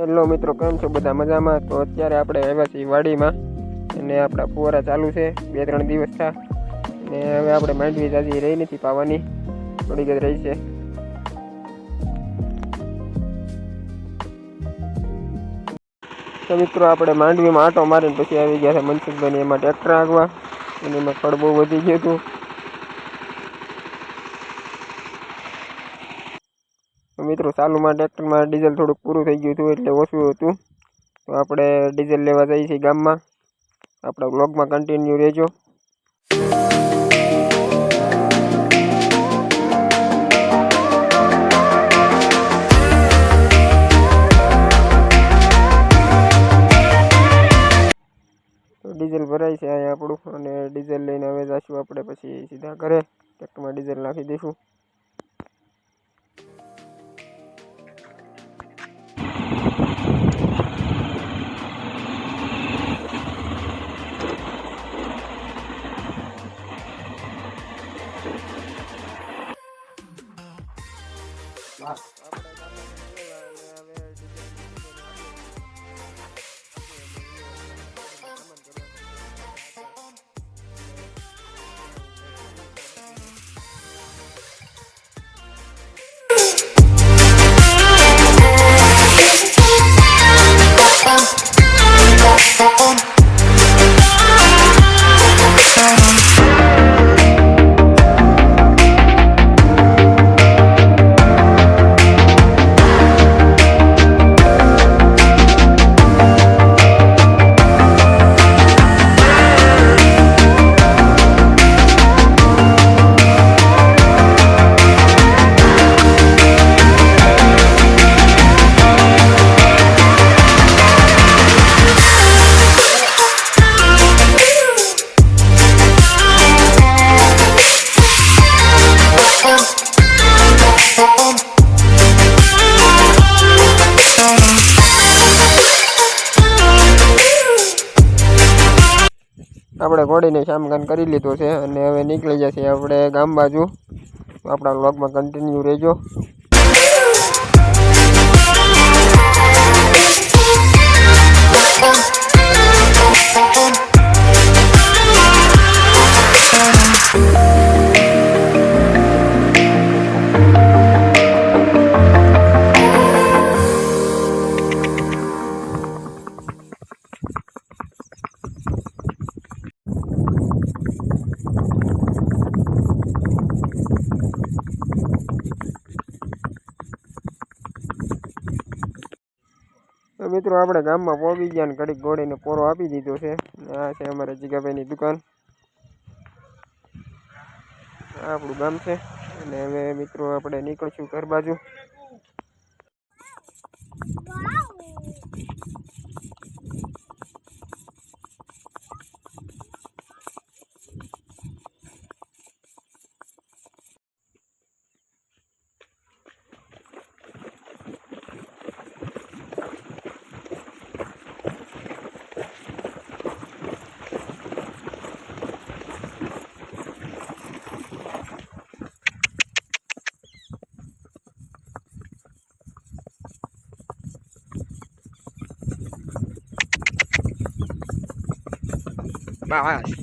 Hello મિત્રો, કેમ છો બધા? મજામાં? તો અત્યારે આપણે આવ્યા છીએ વાડીમાં અને આપણા ફુવારા ચાલુ છે 2-3 દિવસ થયા અને હવે આપણે માંડવી જાજી રહી નથી પાવાની, થોડીક જ રહી છે. તો મિત્રો આપણે માંડવીમાં આંટો મારીને પછી આવી ગયા છે મનસુખભાઈ, એમાં ટ્રેક્ટર આગવા અને એમાં ખડ બહુ વધી ગયું હતું. મિત્રો ચાલુમાં ટ્રેક્ટરમાં ડીઝલ થોડુંક પૂરું થઈ ગયું હતું એટલે ઓછું હતું, તો આપણે ડીઝલ લેવા જઈએ છીએ ગામમાં. આપણા બ્લોગમાં કન્ટિન્યુ રહેજો. તો ડીઝલ ભરાય છે અહીંયા આપણું, અને ડીઝલ લઈને હવે જઈશું આપણે પછી સીધા ઘરે. ટ્રેક્ટરમાં ડીઝલ નાખી દઈશું. આપણે ઘોડીને સામગાન કરી લીધો છે અને હવે નીકળી જશે આપણે ગામ બાજુ. આપણા વ્લોગમાં કન્ટિન્યુ રહેજો. મિત્રો આપણે ગામમાં પહોંચી ગયા ને ઘડીક ઘોડીને પોરો આપી દીધો છે. આ છે અમારા જીગાભાઈની દુકાન, આ આપણું ગામ છે. અને હવે મિત્રો આપણે નીકળશું ઘર બાજુ. બસ